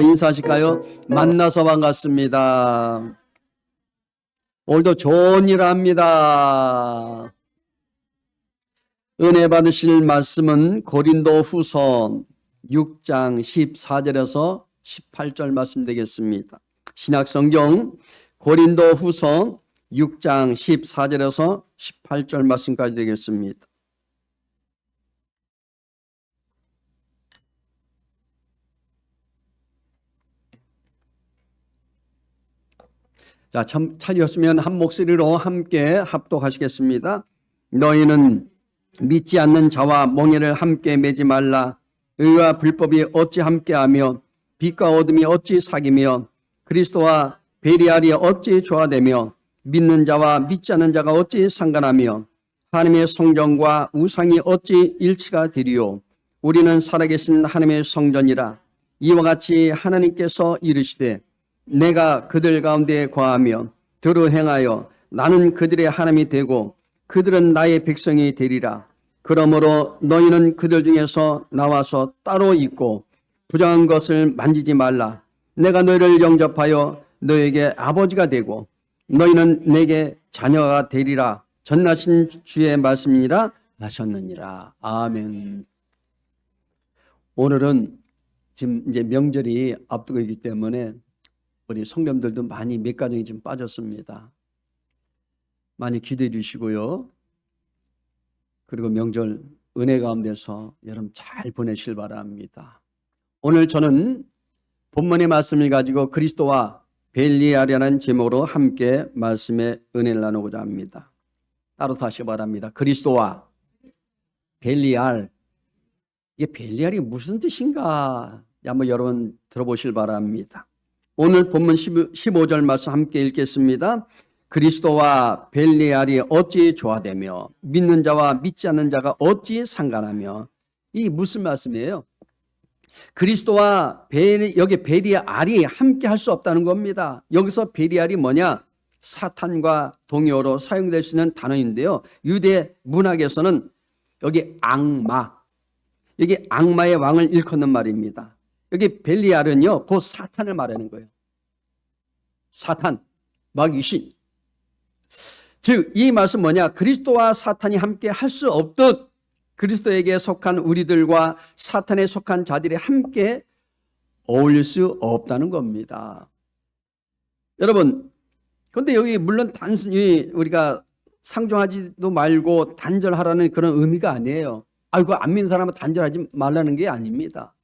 한번 인사하실까요? 만나서 반갑습니다. 오늘도 좋은 일 합니다. 은혜 받으실 말씀은 고린도 후서 6장 14절에서 18절 말씀 되겠습니다. 신약성경 고린도 후서 6장 14절에서 18절 말씀까지 되겠습니다. 자, 찾으셨으면 한 목소리로 함께 합독하시겠습니다. 너희는 믿지 않는 자와 멍에를 함께 매지 말라. 의와 불법이 어찌 함께하며 빛과 어둠이 어찌 사귀며 그리스도와 베리알이 어찌 조화되며 믿는 자와 믿지 않는 자가 어찌 상관하며 하나님의 성전과 우상이 어찌 일치가 되리요. 우리는 살아계신 하나님의 성전이라. 이와 같이 하나님께서 이르시되 내가 그들 가운데 거하며 들어 행하여 나는 그들의 하나님이 되고 그들은 나의 백성이 되리라. 그러므로 너희는 그들 중에서 나와서 따로 있고 부정한 것을 만지지 말라. 내가 너희를 영접하여 너에게 아버지가 되고 너희는 내게 자녀가 되리라. 전하신 주의 말씀이니라 하셨느니라. 아멘. 오늘은 지금 이제 명절이 앞두고 있기 때문에 우리 성도님들도 많이 몇 가정이 지금 빠졌습니다. 많이 기대해 주시고요. 그리고 명절 은혜 가운데서 여러분 잘 보내실 바랍니다. 오늘 저는 본문의 말씀을 가지고 그리스도와 벨리알이라는 제목으로 함께 말씀의 은혜를 나누고자 합니다. 따로 다시 바랍니다. 그리스도와 벨리알. 이게 벨리알이 무슨 뜻인가? 한번 여러분 들어보실 바랍니다. 오늘 본문 15절 말씀 함께 읽겠습니다. 그리스도와 벨리알이 어찌 조화되며 믿는 자와 믿지 않는 자가 어찌 상관하며. 이 무슨 말씀이에요? 그리스도와 여기 벨리알이 함께 할 수 없다는 겁니다. 여기서 벨리알이 뭐냐? 사탄과 동요로 사용될 수 있는 단어인데요. 유대 문학에서는 여기 악마, 여기 악마의 왕을 일컫는 말입니다. 여기 벨리알은요, 곧 사탄을 말하는 거예요. 사탄, 마귀신. 즉, 이 말씀 뭐냐? 그리스도와 사탄이 함께 할 수 없듯 그리스도에게 속한 우리들과 사탄에 속한 자들이 함께 어울릴 수 없다는 겁니다. 여러분, 그런데 여기 물론 단순히 우리가 상종하지도 말고 단절하라는 그런 의미가 아니에요. 아이고, 안 믿는 사람은 단절하지 말라는 게 아닙니다.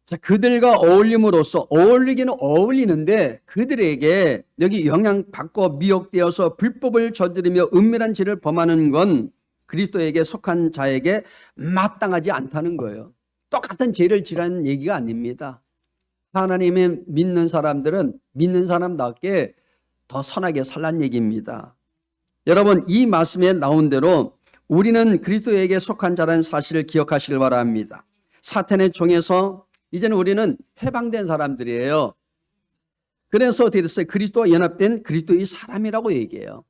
자, 그들과 어울림으로써 어울리기는 어울리는데 그들에게 여기 영향받고 미혹되어서 불법을 저지르며 은밀한 죄를 범하는 건 그리스도에게 속한 자에게 마땅하지 않다는 거예요. 똑같은 죄를 지라는 얘기가 아닙니다. 하나님의 믿는 사람들은 믿는 사람답게 더 선하게 살란 얘기입니다. 여러분, 이 말씀에 나온 대로 우리는 그리스도에게 속한 자라는 사실을 기억하시길 바랍니다. 사탄의 종에서 이제는 우리는 해방된 사람들이에요. 그래서 어떻게 됐어요? 그리스도와 연합된 그리스도의 사람이라고 얘기해요.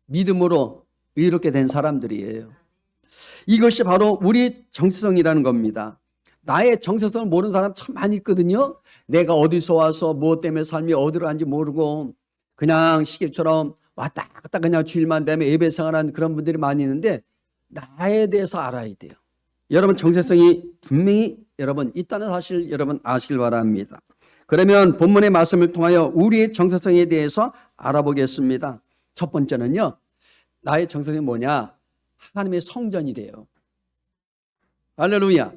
믿음으로 의롭게 된 사람들이에요. 이것이 바로 우리 정체성이라는 겁니다. 나의 정체성을 모르는 사람 참 많이 있거든요. 내가 어디서 와서 무엇 때문에 삶이 어디로 간지 모르고 그냥 시계처럼 왔다 갔다 그냥 주일만 되면 예배 생활하는 그런 분들이 많이 있는데 나에 대해서 알아야 돼요. 여러분 정체성이 분명히 여러분 있다는 사실 여러분 아시길 바랍니다. 그러면 본문의 말씀을 통하여 우리의 정체성에 대해서 알아보겠습니다. 첫 번째는요. 나의 정체성이 뭐냐? 하나님의 성전이래요. 할렐루야.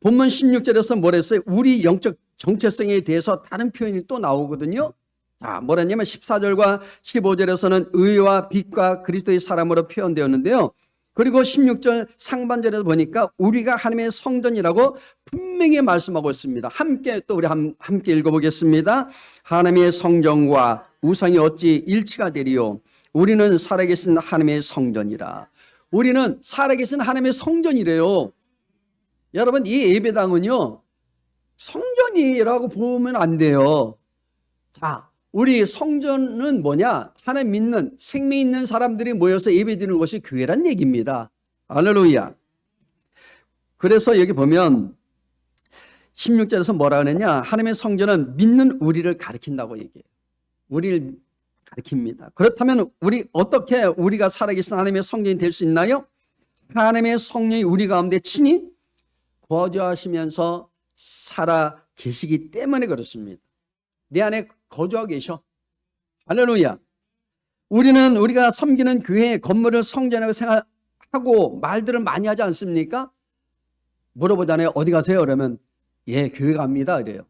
본문 16절에서 뭐랬어요? 우리 영적 정체성에 대해서 다른 표현이 또 나오거든요. 자, 뭐랬냐면 14절과 15절에서는 의와 빛과 그리스도의 사람으로 표현되었는데요. 그리고 16절 상반절에서 보니까 우리가 하나님의 성전이라고 분명히 말씀하고 있습니다. 함께 또 우리 함께 읽어보겠습니다. 하나님의 성전과 우상이 어찌 일치가 되리요. 우리는 살아계신 하나님의 성전이라. 우리는 살아계신 하나님의 성전이래요. 여러분 이 예배당은요. 성전이라고 보면 안 돼요. 자, 우리 성전은 뭐냐? 하나님 믿는 생명 있는 사람들이 모여서 예배드리는 것이 교회란 얘기입니다. 할렐루야. 그래서 여기 보면 16절에서 뭐라 그러냐? 하나님의 성전은 믿는 우리를 가리킨다고 얘기해요. 우리를 가리킵니다. 그렇다면 어떻게 우리가 살아계신 하나님의 성전이 될 수 있나요? 하나님의 성령이 우리 가운데 친히 거주하시면서 살아 계시기 때문에 그렇습니다. 내 안에 거주하고 계셔. 할렐루야. 우리가 섬기는 교회의 건물을 성전이라고 생각하고 말들을 많이 하지 않습니까? 물어보잖아요. 어디 가세요? 그러면 예, 교회 갑니다. 이래요.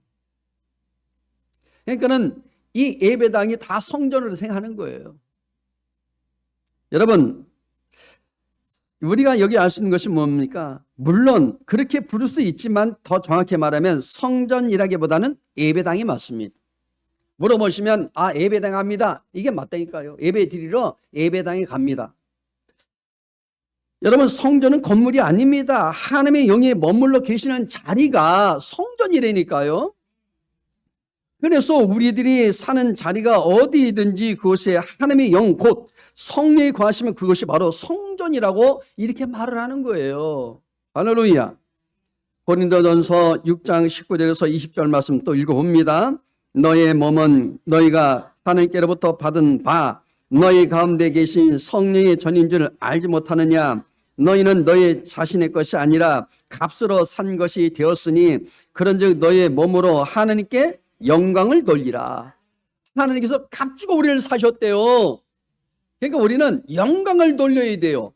그러니까는 이 예배당이 다 성전으로 생각하는 거예요. 여러분, 우리가 여기 알 수 있는 것이 뭡니까? 물론 그렇게 부를 수 있지만 더 정확히 말하면 성전이라기보다는 예배당이 맞습니다. 물어보시면 예배당 갑니다. 이게 맞다니까요. 예배 드리러 예배당에 갑니다. 여러분, 성전은 건물이 아닙니다. 하나님의 영이 머물러 계시는 자리가 성전이라니까요. 그래서 우리들이 사는 자리가 어디든지 그곳에 하나님의 영 곧 성령이 거하시면 그것이 바로 성전이라고 이렇게 말을 하는 거예요. 할렐루야. 고린도전서 6장 19절에서 20절 말씀 또 읽어봅니다. 너의 몸은 너희가 하나님께로부터 받은 바 너희 가운데 계신 성령의 전인 줄 알지 못하느냐. 너희는 너희 자신의 것이 아니라 값으로 산 것이 되었으니 그런즉 너의 몸으로 하나님께 영광을 돌리라. 하나님께서 값주고 우리를 사셨대요. 그러니까 우리는 영광을 돌려야 돼요.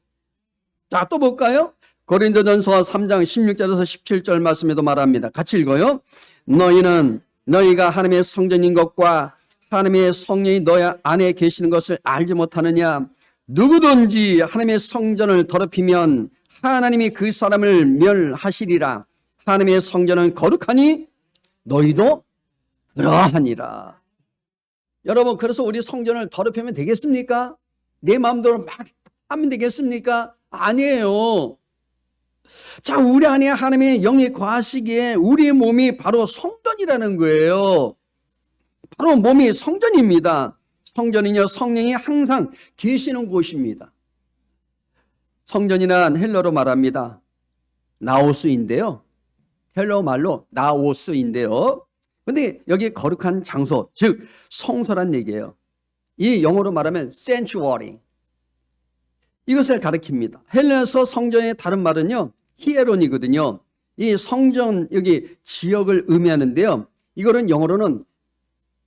자, 또 볼까요? 고린도전서 3장 16절에서 17절 말씀에도 말합니다. 같이 읽어요. 너희가 하나님의 성전인 것과 하나님의 성령이 너희 안에 계시는 것을 알지 못하느냐. 누구든지 하나님의 성전을 더럽히면 하나님이 그 사람을 멸하시리라. 하나님의 성전은 거룩하니 너희도 그러하니라. 여러분, 그래서 우리 성전을 더럽히면 되겠습니까? 내 마음대로 막 하면 되겠습니까? 아니에요. 자, 우리 안에 하나님의 영이 거하시기에 우리의 몸이 바로 성전이라는 거예요. 바로 몸이 성전입니다. 성전이요, 성령이 항상 계시는 곳입니다. 성전이란 헬러로 말합니다. 나오스인데요. 헬러 말로 나오스인데요. 근데 여기 거룩한 장소, 즉 성소란 얘기예요. 이 영어로 말하면 sanctuary. 이것을 가리킵니다. 헬라서 성전의 다른 말은요, 히에론이거든요. 이 성전 여기 지역을 의미하는데요. 이거는 영어로는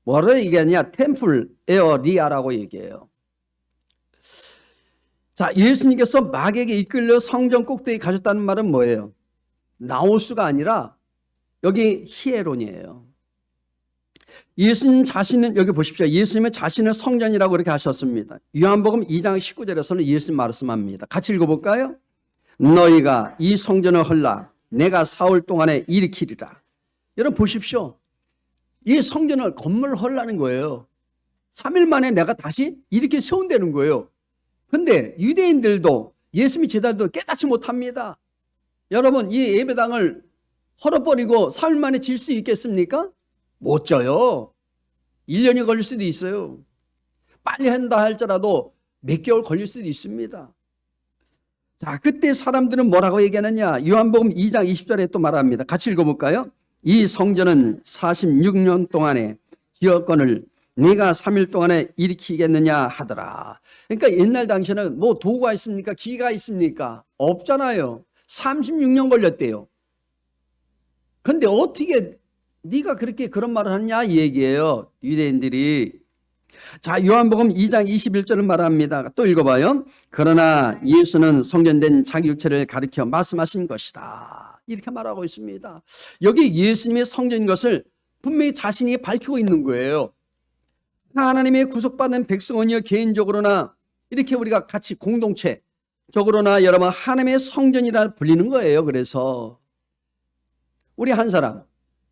뭐라고 얘기하냐? 템플 에어리아라고 얘기해요. 자, 예수님께서 마귀에게 이끌려 성전 꼭대기 가셨다는 말은 뭐예요? 나오스가 아니라 여기 히에론이에요. 예수님 자신은 여기 보십시오. 예수님의 자신을 성전이라고 이렇게 하셨습니다. 요한복음 2장 19절에서는 예수님 말씀합니다. 같이 읽어볼까요? 너희가 이 성전을 헐라 내가 사흘 동안에 일으키리라. 여러분 보십시오. 이 성전을 건물을 헐라는 거예요. 3일 만에 내가 다시 이렇게 세운다는 거예요. 근데 유대인들도 예수님의 제자들도 깨닫지 못합니다. 여러분, 이 예배당을 헐어버리고 3일 만에 질 수 있겠습니까? 못 져요. 1년이 걸릴 수도 있어요. 빨리 한다 할지라도 몇 개월 걸릴 수도 있습니다. 자, 그때 사람들은 뭐라고 얘기하느냐? 요한복음 2장 20절에 또 말합니다. 같이 읽어볼까요? 이 성전은 46년 동안에 지어건을 네가 3일 동안에 일으키겠느냐 하더라. 그러니까 옛날 당시에는 뭐 도구가 있습니까? 기가 있습니까? 없잖아요. 36년 걸렸대요. 근데 어떻게 네가 그렇게 그런 말을 하냐 이 얘기예요. 유대인들이. 자, 요한복음 2장 21절을 말합니다. 또 읽어봐요. 그러나 예수는 성전된 자기 육체를 가리켜 말씀하신 것이다. 이렇게 말하고 있습니다. 여기 예수님의 성전인 것을 분명히 자신이 밝히고 있는 거예요. 하나님의 구속받은 백성은요, 개인적으로나 이렇게 우리가 같이 공동체적으로나 여러분 하나님의 성전이라 불리는 거예요. 그래서 우리 한 사람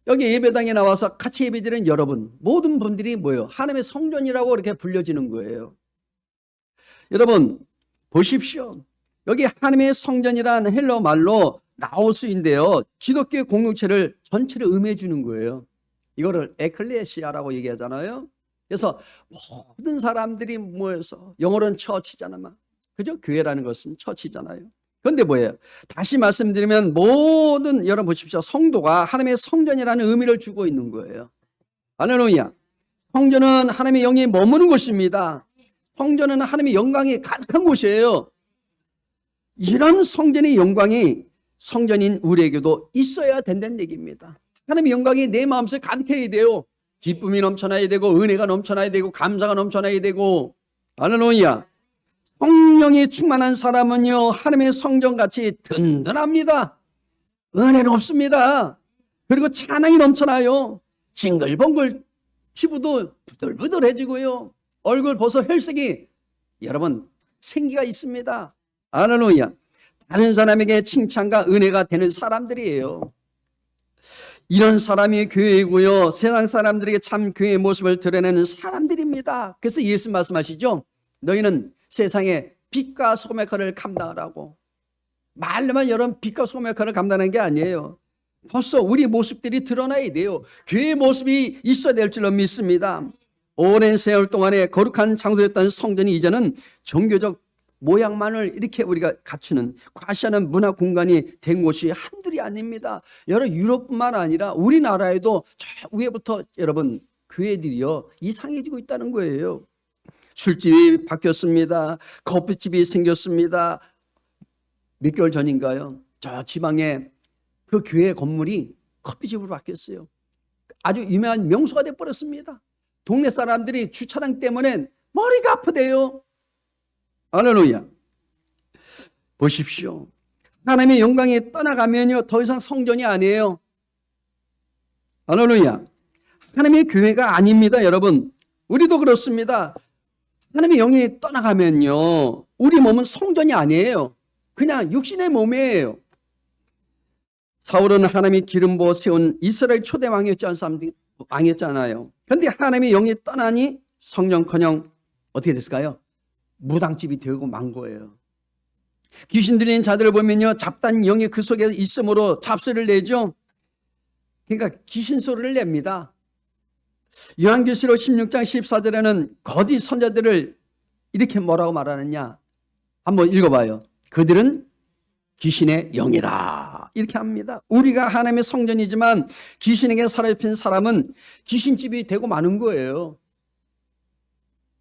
여기 예배당에 나와서 같이 예배드리는 여러분 모든 분들이 뭐예요? 하나님의 성전이라고 이렇게 불려지는 거예요. 여러분 보십시오. 여기 하나님의 성전이란 헬러 말로 나오스인데요. 기독교의 공동체를 전체를 의미해 주는 거예요. 이거를 에클레시아라고 얘기하잖아요. 그래서 모든 사람들이 모여서 영어로는 처치잖아. 그죠? 교회라는 것은 처치잖아요. 그런데 뭐예요? 다시 말씀드리면 모든 여러분 보십시오. 성도가 하나님의 성전이라는 의미를 주고 있는 거예요. 할렐루야. 성전은 하나님의 영이 머무는 곳입니다. 성전은 하나님의 영광이 가득한 곳이에요. 이런 성전의 영광이 성전인 우리에게도 있어야 된다는 얘기입니다. 하나님의 영광이 내 마음속에 가득해야 돼요. 기쁨이 넘쳐나야 되고 은혜가 넘쳐나야 되고 감사가 넘쳐나야 되고. 할렐루야. 성령이 충만한 사람은요 하나님의 성전같이 든든합니다. 은혜롭습니다. 그리고 찬양이 넘쳐나요. 징글벙글 피부도 부들부들해지고요. 얼굴 벌써 혈색이 여러분 생기가 있습니다. 할렐루야. 다른 사람에게 칭찬과 은혜가 되는 사람들이에요. 이런 사람이 교회이고요. 세상 사람들에게 참 교회의 모습을 드러내는 사람들입니다. 그래서 예수 말씀하시죠. 너희는 세상에 빛과 소금의 역할을 감당하라고. 말로만 여러분 빛과 소금의 역할을 감당하는 게 아니에요. 벌써 우리 모습들이 드러나야 돼요. 교회의 모습이 있어야 될 줄로 믿습니다. 오랜 세월 동안에 거룩한 장소였던 성전이 이제는 종교적 모양만을 이렇게 우리가 갖추는 과시하는 문화 공간이 된 곳이 한둘이 아닙니다. 여러 유럽뿐만 아니라 우리나라에도 저 위에부터 여러분 교회들이요 이상해지고 있다는 거예요. 술집이 바뀌었습니다. 커피집이 생겼습니다. 몇 개월 전인가요? 저 지방에 그 교회 건물이 커피집으로 바뀌었어요. 아주 유명한 명소가 돼버렸습니다. 동네 사람들이 주차장 때문에 머리가 아프대요. 할렐루야. 보십시오. 하나님의 영광이 떠나가면요 더 이상 성전이 아니에요. 할렐루야. 하나님의 교회가 아닙니다. 여러분 우리도 그렇습니다. 하나님의 영이 떠나가면요 우리 몸은 성전이 아니에요. 그냥 육신의 몸이에요. 사울은 하나님이 기름 부어 세운 이스라엘 초대 왕이었잖아요. 그런데 하나님의 영이 떠나니 성령커녕 어떻게 됐을까요? 무당집이 되고 만 거예요. 귀신 들린 자들을 보면요 잡단 영이 그 속에 있으므로 잡소리를 내죠. 그러니까 귀신 소리를 냅니다. 요한계시록 16장 14절에는 거짓 선자들을 이렇게 뭐라고 말하느냐 한번 읽어봐요. 그들은 귀신의 영이라 이렇게 합니다. 우리가 하나님의 성전이지만 귀신에게 사로잡힌 사람은 귀신집이 되고 마는 거예요.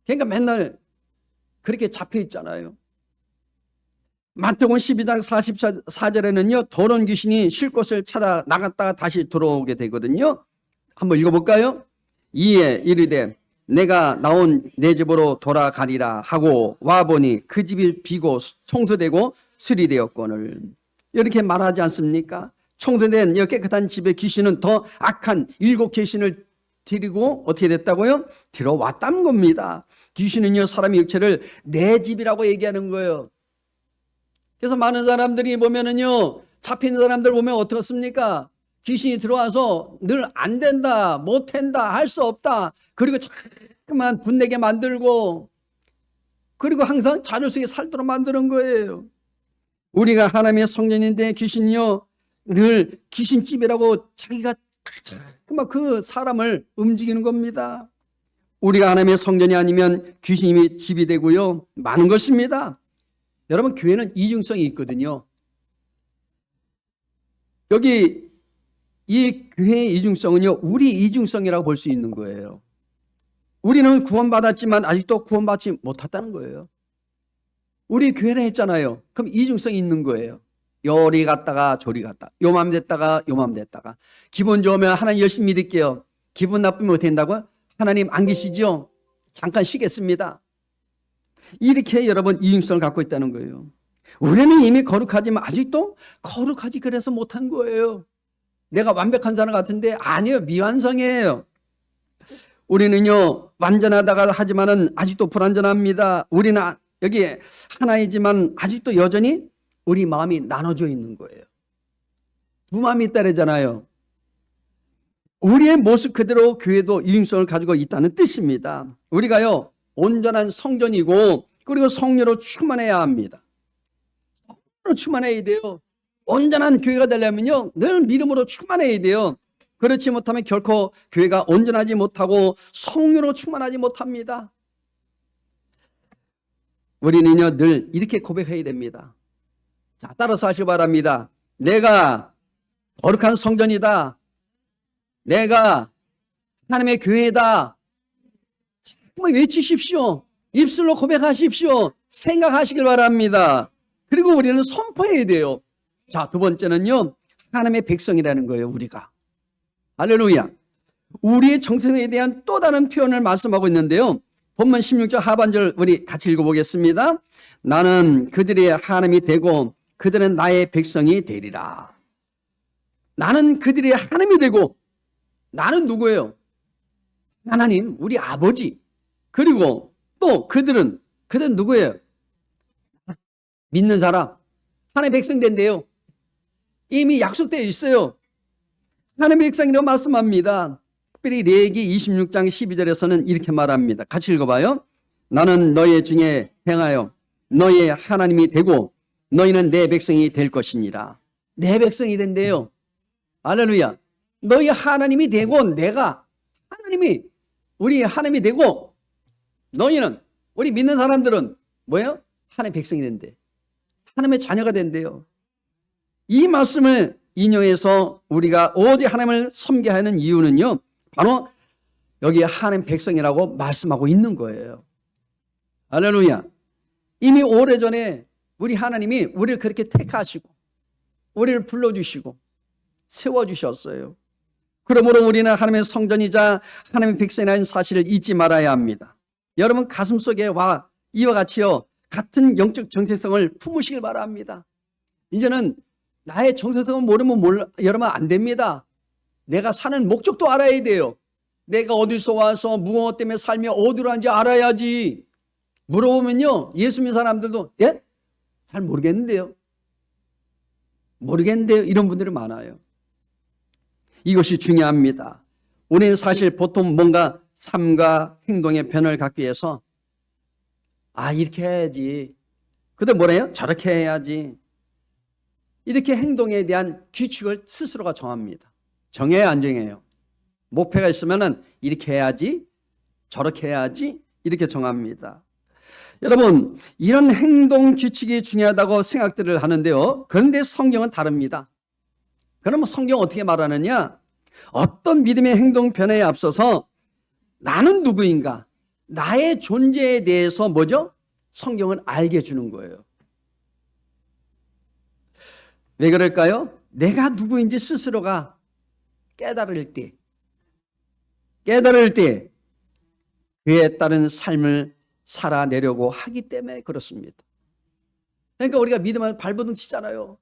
그러니까 맨날 그렇게 잡혀 있잖아요. 마태복음 12장 44절에는요 더러운 귀신이 쉴 곳을 찾아 나갔다가 다시 들어오게 되거든요. 한번 읽어볼까요? 이에 이르되 내가 나온 내 집으로 돌아가리라 하고 와보니 그 집이 비고 청소되고 수리되었거늘. 이렇게 말하지 않습니까? 청소된 깨끗한 집에 귀신은 더 악한 7 귀신을 데리고 어떻게 됐다고요? 들어왔다는 겁니다. 귀신은요 사람의 육체를 내 집이라고 얘기하는 거예요. 그래서 많은 사람들이 보면은요 잡힌 사람들 보면 어떻습니까? 귀신이 들어와서 늘 안 된다, 못 한다, 할 수 없다. 그리고 자꾸만 분내게 만들고 그리고 항상 자존 속에 살도록 만드는 거예요. 우리가 하나님의 성전인데 귀신이요 늘 귀신집이라고 자기가 자꾸만 그 사람을 움직이는 겁니다. 우리가 하나님의 성전이 아니면 귀신이 집이 되고요 많은 것입니다. 여러분 교회는 이중성이 있거든요. 여기 이 교회의 이중성은요 우리 이중성이라고 볼 수 있는 거예요. 우리는 구원받았지만 아직도 구원받지 못했다는 거예요. 우리 교회를 했잖아요. 그럼 이중성이 있는 거예요. 요리 갔다가 조리 갔다 요맘 됐다가 요맘 됐다가 기분 좋으면 하나님 열심히 믿을게요. 기분 나쁘면 어떻게 된다고요? 하나님 안 계시죠? 잠깐 쉬겠습니다. 이렇게 여러분 이중성을 갖고 있다는 거예요. 우리는 이미 거룩하지만 아직도 거룩하지 그래서 못한 거예요. 내가 완벽한 사람 같은데 아니에요. 미완성이에요. 우리는요 완전하다가 하지만은 아직도 불완전합니다. 우리는 여기 하나이지만 아직도 여전히 우리 마음이 나눠져 있는 거예요. 두 마음이 있다잖아요. 우리의 모습 그대로 교회도 이중성을 가지고 있다는 뜻입니다. 우리가요 온전한 성전이고 그리고 성령으로 충만해야 합니다. 성령으로 충만해야 돼요. 온전한 교회가 되려면요 늘 믿음으로 충만해야 돼요. 그렇지 못하면 결코 교회가 온전하지 못하고 성령으로 충만하지 못합니다. 우리는요 늘 이렇게 고백해야 됩니다. 자, 따라서 하시기 바랍니다. 내가 거룩한 성전이다. 내가 하나님의 교회다. 정말 외치십시오. 입술로 고백하십시오. 생각하시길 바랍니다. 그리고 우리는 선포해야 돼요. 자, 두 번째는요, 하나님의 백성이라는 거예요, 우리가. 할렐루야. 우리의 정체성에 대한 또 다른 표현을 말씀하고 있는데요. 본문 16절 하반절 우리 같이 읽어보겠습니다. 나는 그들의 하나님이 되고 그들은 나의 백성이 되리라. 나는 그들의 하나님이 되고, 나는 누구예요? 하나님, 우리 아버지. 그리고 또 그들은 누구예요? 믿는 사람. 하나님의 백성 된대요. 이미 약속되어 있어요. 하나님의 백성이라고 말씀합니다. 특별히 레위기 26장 12절에서는 이렇게 말합니다. 같이 읽어봐요. 나는 너희 중에 행하여 너희의 하나님이 되고 너희는 내 백성이 될 것이니라. 내 백성이 된대요. 할렐루야. 너희 하나님이 되고 내가 하나님이 우리 하나님이 되고 너희는 우리 믿는 사람들은 뭐예요? 하나님의 백성이 된대. 하나님의 자녀가 된대요. 이 말씀을 인용해서 우리가 오직 하나님을 섬겨야 하는 이유는요, 바로 여기 하나님 백성이라고 말씀하고 있는 거예요. 할렐루야. 이미 오래전에 우리 하나님이 우리를 그렇게 택하시고 우리를 불러주시고 세워주셨어요. 그러므로 우리는 하나님의 성전이자 하나님의 백성이라는 사실을 잊지 말아야 합니다. 여러분 가슴속에 이와 같이요, 같은 영적 정체성을 품으시길 바랍니다. 이제는 나의 정체성을 모르면 여러분 안 됩니다. 내가 사는 목적도 알아야 돼요. 내가 어디서 와서 무엇 때문에 살며 어디로 하는지 알아야지. 물어보면요, 예수 믿는 사람들도 예? 잘 모르겠는데요. 이런 분들이 많아요. 이것이 중요합니다. 우리는 사실 보통 뭔가 삶과 행동의 변화를 갖기 위해서 이렇게 해야지. 근데 뭐래요? 저렇게 해야지. 이렇게 행동에 대한 규칙을 스스로가 정합니다. 정해야 안 정해요. 목표가 있으면은 이렇게 해야지, 저렇게 해야지, 이렇게 정합니다. 여러분, 이런 행동 규칙이 중요하다고 생각들을 하는데요. 그런데 성경은 다릅니다. 그러면 성경은 어떻게 말하느냐? 어떤 믿음의 행동 변화에 앞서서 나는 누구인가? 나의 존재에 대해서 뭐죠? 성경은 알게 해주는 거예요. 왜 그럴까요? 내가 누구인지 스스로가 깨달을 때 그에 따른 삶을 살아내려고 하기 때문에 그렇습니다. 그러니까 우리가 믿음을 발버둥 치잖아요.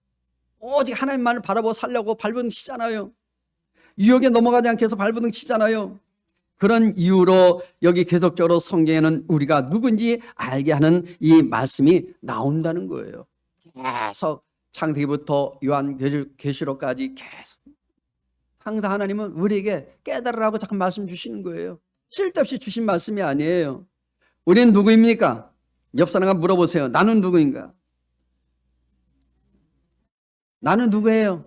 오직 하나님만을 바라보고 살려고 발버둥 치잖아요. 유혹에 넘어가지 않게 해서 발버둥 치잖아요. 그런 이유로 여기 계속적으로 성경에는 우리가 누군지 알게 하는 이 말씀이 나온다는 거예요. 계속 창세기부터 요한계시록까지 계속 항상 하나님은 우리에게 깨달으라고 잠깐 말씀 주시는 거예요. 쓸데없이 주신 말씀이 아니에요. 우리는 누구입니까? 옆 사람과 물어보세요. 나는 누구인가? 나는 누구예요?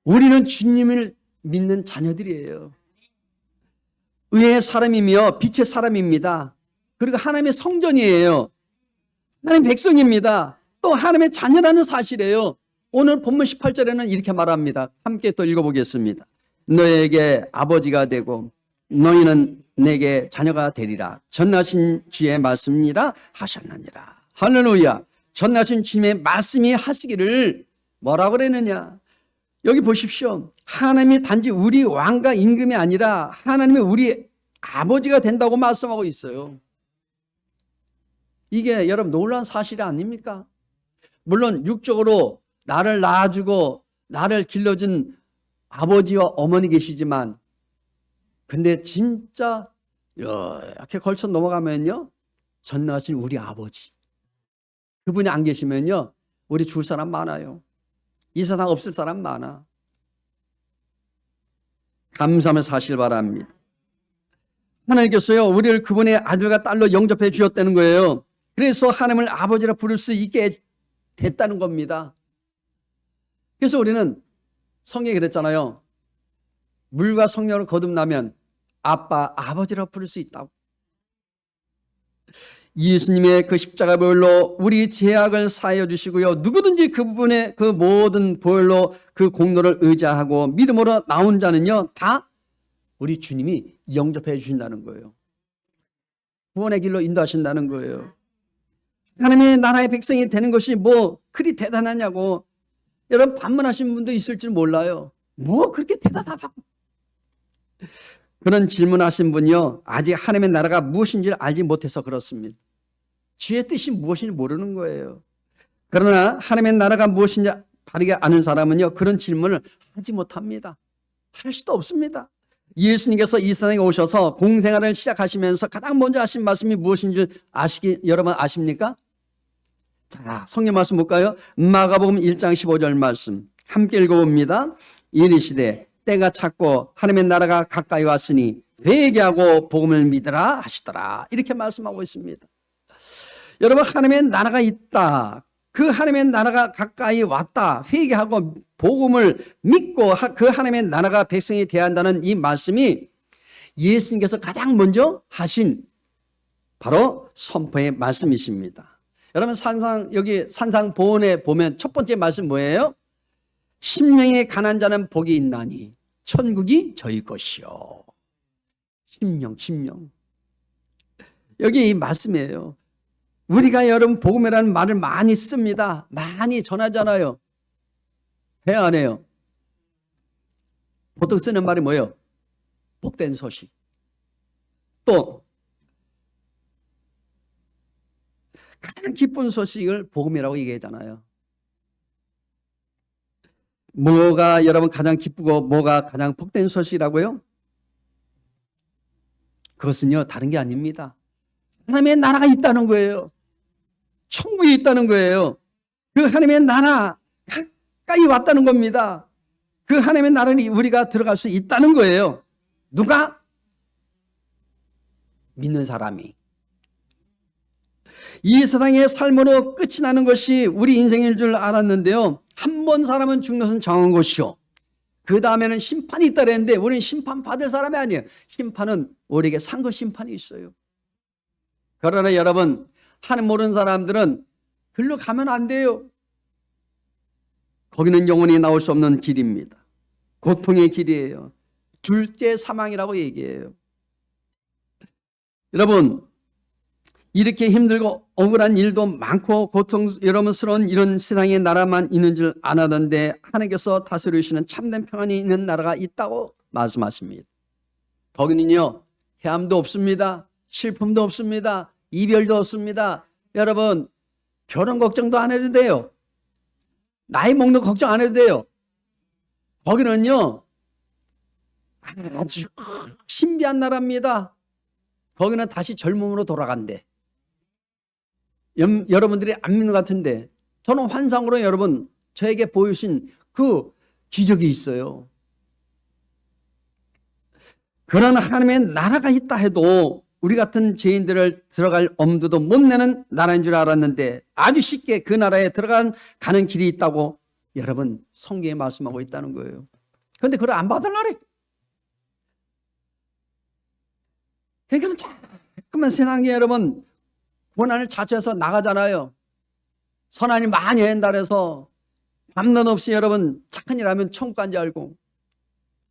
우리는 주님을 믿는 자녀들이에요. 의의 사람이며 빛의 사람입니다. 그리고 하나님의 성전이에요. 하나님 백성입니다. 또 하나님의 자녀라는 사실이에요. 오늘 본문 18절에는 이렇게 말합니다. 함께 또 읽어보겠습니다. 너에게 아버지가 되고 너희는 내게 자녀가 되리라. 전하신 주의 말씀이라 하셨느니라. 할렐루야. 전하신 주님의 말씀이 하시기를 뭐라고 그랬느냐? 여기 보십시오. 하나님이 단지 우리 왕과 임금이 아니라 하나님이 우리 아버지가 된다고 말씀하고 있어요. 이게 여러분 놀라운 사실이 아닙니까? 물론 육적으로 나를 낳아주고 나를 길러준 아버지와 어머니 계시지만, 근데 진짜 이렇게 걸쳐 넘어가면요, 전능하신 우리 아버지, 그분이 안 계시면요 우리 죽을 사람 많아요. 이 세상 없을 사람 많아. 감사하면서 사실 바랍니다. 하나님께서요 우리를 그분의 아들과 딸로 영접해 주셨다는 거예요. 그래서 하나님을 아버지라 부를 수 있게 됐다는 겁니다. 그래서 우리는 성경에 그랬잖아요. 물과 성령을 거듭나면 아빠, 아버지라 부를 수 있다고. 예수님의 그 십자가 보혈로 우리 죄악을 사하여 주시고요. 누구든지 그 부분에 그 모든 보혈로 그 공로를 의지하고 믿음으로 나온 자는요, 다 우리 주님이 영접해 주신다는 거예요. 구원의 길로 인도하신다는 거예요. 하나님의 나라의 백성이 되는 것이 뭐 그리 대단하냐고 여러분 반문하신 분도 있을 줄 몰라요. 뭐 그렇게 대단하다고. 그런 질문하신 분이요, 아직 하나님의 나라가 무엇인지 알지 못해서 그렇습니다. 주의 뜻이 무엇인지 모르는 거예요. 그러나 하나님의 나라가 무엇인지 바르게 아는 사람은요, 그런 질문을 하지 못합니다. 할 수도 없습니다. 예수님께서 이 세상에 오셔서 공생활을 시작하시면서 가장 먼저 하신 말씀이 무엇인지 여러분 아십니까? 자, 성경 말씀 볼까요? 마가복음 1장 15절 말씀 함께 읽어봅니다. 이르시되 때가 찼고 하나님의 나라가 가까이 왔으니 회개하고 복음을 믿으라 하시더라. 이렇게 말씀하고 있습니다. 여러분, 하나님의 나라가 있다. 그 하나님의 나라가 가까이 왔다. 회개하고 복음을 믿고 그 하나님의 나라가 백성이 되어야 한다는 이 말씀이 예수님께서 가장 먼저 하신 바로 선포의 말씀이십니다. 여러분, 여기 산상보훈에 보면 첫 번째 말씀 뭐예요? 심령이 가난한 자는 복이 있나니 천국이 저희 것이요. 심령. 여기 이 말씀이에요. 우리가 여러분 복음이라는 말을 많이 씁니다. 많이 전하잖아요. 해 안 해요? 보통 쓰는 말이 뭐예요? 복된 소식. 또 가장 기쁜 소식을 복음이라고 얘기하잖아요. 뭐가 여러분 가장 기쁘고 뭐가 가장 복된 소식이라고요? 그것은요, 다른 게 아닙니다. 하나님의 나라가 있다는 거예요. 천국이 있다는 거예요. 그 하나님의 나라 가까이 왔다는 겁니다. 그 하나님의 나라를 우리가 들어갈 수 있다는 거예요. 누가? 믿는 사람이. 이 세상의 삶으로 끝이 나는 것이 우리 인생일 줄 알았는데요, 한 번 사람은 죽는 것은 정한 것이요, 그 다음에는 심판이 있다 그랬는데 우리는 심판받을 사람이 아니에요. 심판은 우리에게 상거 심판이 있어요. 그러나 여러분, 하나님 모르는 사람들은 글로 가면 안 돼요. 거기는 영원히 나올 수 없는 길입니다. 고통의 길이에요. 둘째 사망이라고 얘기해요. 여러분, 이렇게 힘들고 억울한 일도 많고 고통스러운 이런 세상의 나라만 있는 줄 아나던데 하나님께서 다스리시는 참된 평안이 있는 나라가 있다고 말씀하십니다. 거기는요, 해함도 없습니다. 슬픔도 없습니다. 이별도 없습니다. 여러분, 결혼 걱정도 안 해도 돼요. 나이 먹는 걱정 안 해도 돼요. 거기는요, 아주 신비한 나라입니다. 거기는 다시 젊음으로 돌아간대. 여러분들이 안 믿는 것 같은데 저는 환상으로 여러분 저에게 보여주신 그 기적이 있어요. 그런 하나님의 나라가 있다 해도 우리 같은 죄인들을 들어갈 엄두도 못 내는 나라인 줄 알았는데 아주 쉽게 그 나라에 가는 길이 있다고 여러분 성경에 말씀하고 있다는 거예요. 그런데 그걸 안 받으려래. 그러니까 자꾸만 세상에 여러분 고난을 자초해서 나가잖아요. 선한 일 많이 한다 해서 밤낮 없이 여러분 착한 일 하면 천국 간 줄 알고.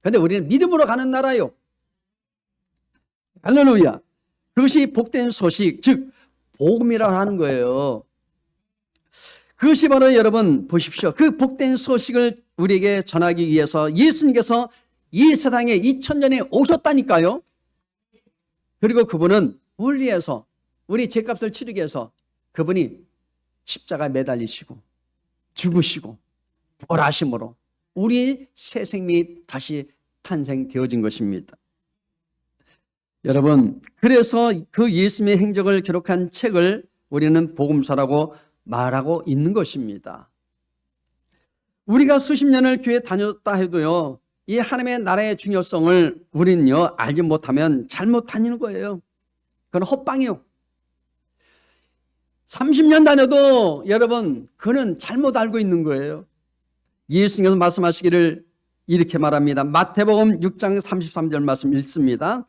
그런데 우리는 믿음으로 가는 나라요. 할렐루야. 그것이 복된 소식, 즉 복음이라고 하는 거예요. 그것이 바로 여러분 보십시오. 그 복된 소식을 우리에게 전하기 위해서 예수님께서 이 세상에 2000년에 오셨다니까요. 그리고 그분은 우리 위해서 우리 죄값을 치르기 위해서 그분이 십자가에 매달리시고 죽으시고 부활하심으로 우리 새 생명이 다시 탄생되어진 것입니다. 여러분, 그래서 그 예수님의 행적을 기록한 책을 우리는 복음서라고 말하고 있는 것입니다. 우리가 수십 년을 교회 다녔다 해도요, 이 하나님의 나라의 중요성을 우리는요 알지 못하면 잘못 다니는 거예요. 그건 헛방이요. 30년 다녀도 여러분 그는 잘못 알고 있는 거예요. 예수님께서 말씀하시기를 이렇게 말합니다. 마태복음 6장 33절 말씀 읽습니다.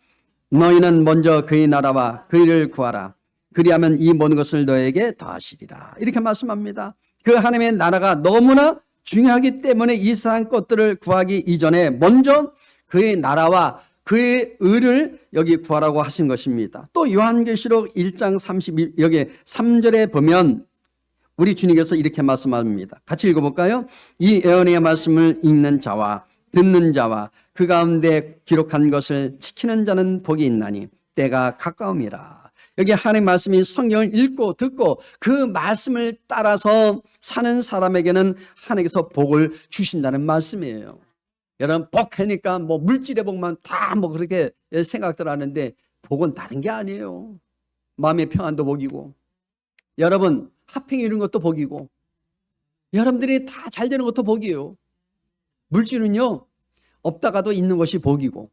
너희는 먼저 그의 나라와 그의 일을 구하라. 그리하면 이 모든 것을 너에게 더하시리라. 이렇게 말씀합니다. 그 하나님의 나라가 너무나 중요하기 때문에 이 세상 것들을 구하기 이전에 먼저 그의 나라와 그의 의를 여기 구하라고 하신 것입니다. 또 요한계시록 1장 31 여기 3절에 보면 우리 주님께서 이렇게 말씀합니다. 같이 읽어볼까요? 이 예언의 말씀을 읽는 자와 듣는 자와 그 가운데 기록한 것을 지키는 자는 복이 있나니 때가 가까움이라. 여기 하나님의 말씀이 성경을 읽고 듣고 그 말씀을 따라서 사는 사람에게는 하나님께서 복을 주신다는 말씀이에요. 여러분, 복하니까 뭐 물질의 복만 다 뭐 그렇게 생각들 하는데 복은 다른 게 아니에요. 마음의 평안도 복이고, 여러분 하핑 이런 것도 복이고, 여러분들이 다 잘 되는 것도 복이에요. 물질은요, 없다가도 있는 것이 복이고,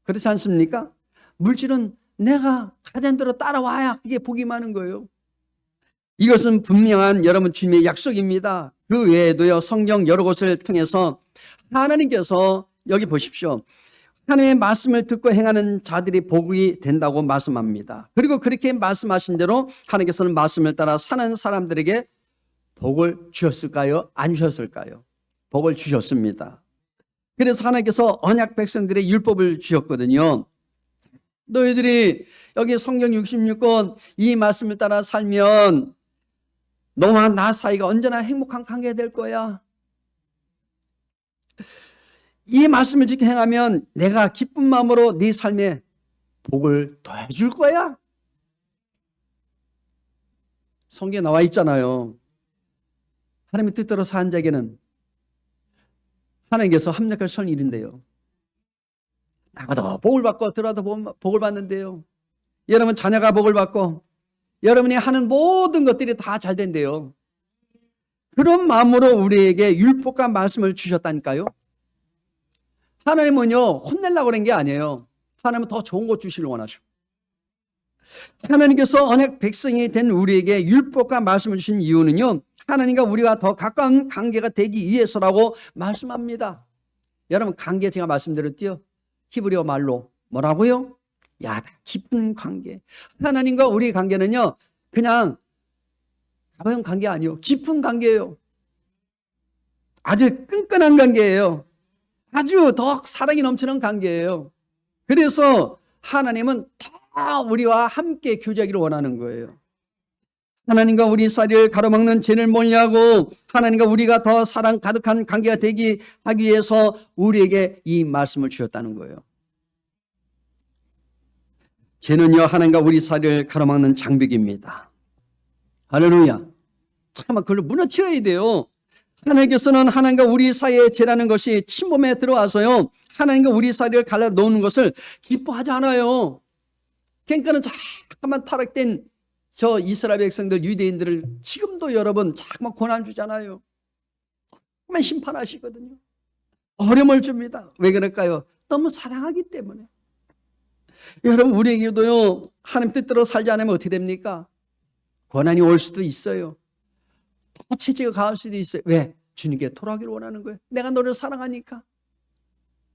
그렇지 않습니까? 물질은 내가 가진 대로 따라와야 그게 복이 많은 거예요. 이것은 분명한 여러분 주님의 약속입니다. 그 외에도요, 성경 여러 곳을 통해서 하나님께서 여기 보십시오. 하나님의 말씀을 듣고 행하는 자들이 복이 된다고 말씀합니다. 그리고 그렇게 말씀하신 대로 하나님께서는 말씀을 따라 사는 사람들에게 복을 주셨을까요? 안 주셨을까요? 복을 주셨습니다. 그래서 하나님께서 언약 백성들의 율법을 주셨거든요. 너희들이 여기 성경 66권 이 말씀을 따라 살면 너와 나 사이가 언제나 행복한 관계가 될 거야. 이 말씀을 지켜 행하면 내가 기쁜 마음으로 네 삶에 복을 더해 줄 거야. 성경에 나와 있잖아요. 하나님의 뜻대로 사는 자에게는 하나님께서 합력하실 일인데요. 나가도 복을 받고 들어도 복을 받는데요. 여러분 자녀가 복을 받고 여러분이 하는 모든 것들이 다 잘 된대요. 그런 마음으로 우리에게 율법과 말씀을 주셨다니까요. 하나님은요, 혼내려고 그런 게 아니에요. 하나님은 더 좋은 것 주시길 원하셔. 하나님께서 언약 백성이 된 우리에게 율법과 말씀을 주신 이유는요, 하나님과 우리와 더 가까운 관계가 되기 위해서라고 말씀합니다. 여러분, 관계 제가 말씀드렸죠? 히브리어 말로 뭐라고요? 야다, 깊은 관계. 하나님과 우리의 관계는요, 그냥 가벼운 관계 아니에요. 깊은 관계예요. 아주 끈끈한 관계예요. 아주 더 사랑이 넘치는 관계예요. 그래서 하나님은 더 우리와 함께 교제하기를 원하는 거예요. 하나님과 우리 사이를 가로막는 죄를 멀리하고 하나님과 우리가 더 사랑 가득한 관계가 되기 하기 위해서 우리에게 이 말씀을 주셨다는 거예요. 죄는요, 하나님과 우리 사이를 가로막는 장벽입니다. 할렐루야. 잠깐만, 그걸 무너뜨려야 돼요. 하나님께서는 하나님과 우리 사이에 죄라는 것이 침범에 들어와서요, 하나님과 우리 사이를 갈라놓는 것을 기뻐하지 않아요. 그러니까는 잠깐만 타락된 저 이스라엘 백성들, 유대인들을 지금도 여러분 자꾸만 고난 주잖아요. 자꾸만 심판하시거든요. 어려움을 줍니다. 왜 그럴까요? 너무 사랑하기 때문에. 여러분, 우리에게도요, 하나님 뜻대로 살지 않으면 어떻게 됩니까? 고난이 올 수도 있어요. 더 체제가 가할 수도 있어요. 왜? 주님께 돌아가기를 원하는 거예요. 내가 너를 사랑하니까.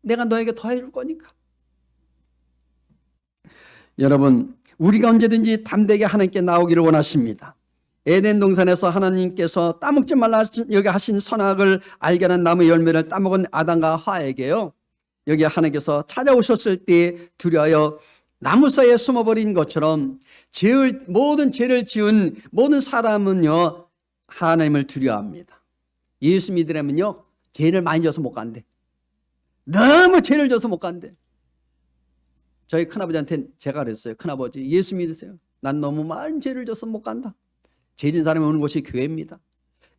내가 너에게 더 해줄 거니까. 여러분, 우리가 언제든지 담대하게 하나님께 나오기를 원하십니다. 에덴 동산에서 하나님께서 따먹지 말라 여기 하신 선악을 알게 하는 나무 열매를 따먹은 아담과 하와에게요, 여기 하나님께서 찾아오셨을 때 두려워 나무 사이에 숨어버린 것처럼 모든 죄를 지은 모든 사람은요, 하나님을 두려워합니다. 예수 믿으려면요, 죄를 많이 져서 못 간대. 너무 죄를 져서 못 간대. 저희 큰아버지한테 제가 그랬어요. 큰아버지, 예수 믿으세요. 난 너무 많은 죄를 져서 못 간다. 죄진 사람이 오는 곳이 교회입니다.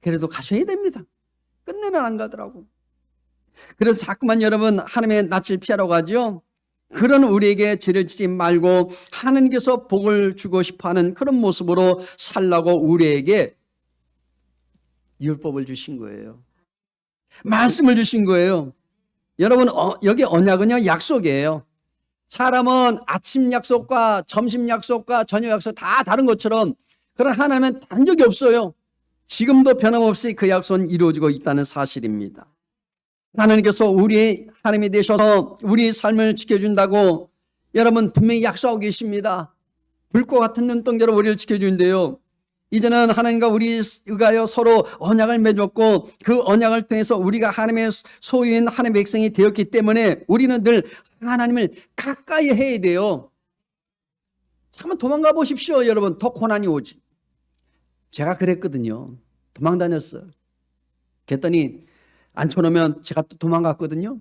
그래도 가셔야 됩니다. 끝내는 안 가더라고. 그래서 자꾸만 여러분 하나님의 낯을 피하라고 하죠. 그런 우리에게 죄를 지지 말고 하나님께서 복을 주고 싶어하는 그런 모습으로 살라고 우리에게 율법을 주신 거예요. 말씀을 주신 거예요. 여러분, 여기 언약은요, 약속이에요. 사람은 아침 약속과 점심 약속과 저녁 약속 다 다른 것처럼 그런 하나님은 다른 적이 없어요. 지금도 변함없이 그 약속은 이루어지고 있다는 사실입니다. 하나님께서 우리 하나님이 되셔서 우리 삶을 지켜준다고 여러분 분명히 약속하고 계십니다. 불꽃 같은 눈동자로 우리를 지켜주는데요. 이제는 하나님과 우리가 서로 언약을 맺었고 그 언약을 통해서 우리가 하나님의 소유인 하나님의 백성이 되었기 때문에 우리는 늘 하나님을 가까이 해야 돼요. 잠깐만 도망가 보십시오, 여러분. 더 고난이 오지. 제가 그랬거든요. 도망 다녔어요. 그랬더니 앉혀놓으면 제가 또 도망갔거든요.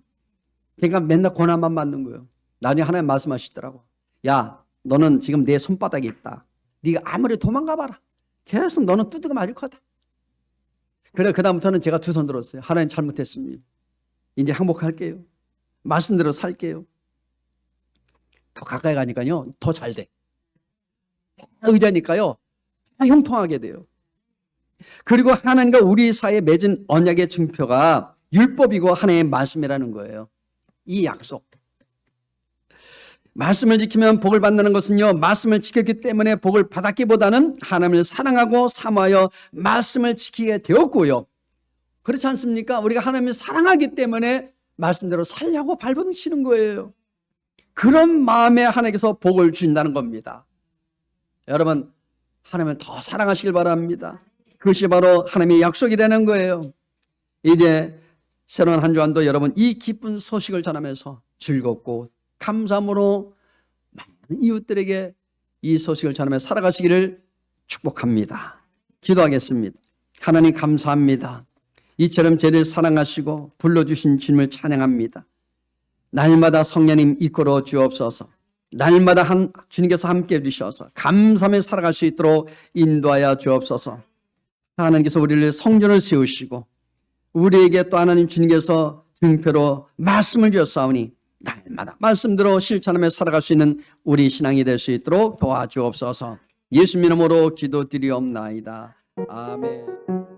그러니까 맨날 고난만 받는 거예요. 나중에 하나님 말씀하시더라고. 야, 너는 지금 내 손바닥에 있다. 네가 아무리 도망가 봐라. 계속 너는 두드겨 맞을 거다. 그래, 그다음부터는 제가 두 손 들었어요. 하나님 잘못했습니다. 이제 항복할게요. 말씀대로 살게요. 더 가까이 가니까요, 더 잘 돼. 의자니까요, 형통하게 돼요. 그리고 하나님과 우리 사이에 맺은 언약의 증표가 율법이고 하나님의 말씀이라는 거예요. 이 약속. 말씀을 지키면 복을 받는 것은요, 말씀을 지켰기 때문에 복을 받았기보다는 하나님을 사랑하고 사모하여 말씀을 지키게 되었고요. 그렇지 않습니까? 우리가 하나님을 사랑하기 때문에 말씀대로 살려고 발버둥치는 거예요. 그런 마음에 하나님께서 복을 주신다는 겁니다. 여러분, 하나님을 더 사랑하시길 바랍니다. 그것이 바로 하나님의 약속이라는 거예요. 이제 새로운 한 주간도 여러분 이 기쁜 소식을 전하면서 즐겁고 감사함으로 많은 이웃들에게 이 소식을 전하며 살아가시기를 축복합니다. 기도하겠습니다. 하나님 감사합니다. 이처럼 저희를 사랑하시고 불러주신 주님을 찬양합니다. 날마다 성령님 이끌어 주옵소서. 날마다 주님께서 함께 해주셔서 감사하며 살아갈 수 있도록 인도하여 주옵소서. 하나님께서 우리를 성전을 세우시고 우리에게 또 하나님 주님께서 증표로 말씀을 주셨사오니 날마다 말씀대로 실천하며 살아갈 수 있는 우리 신앙이 될 수 있도록 도와주옵소서. 예수님 이름으로 기도드리옵나이다. 아멘.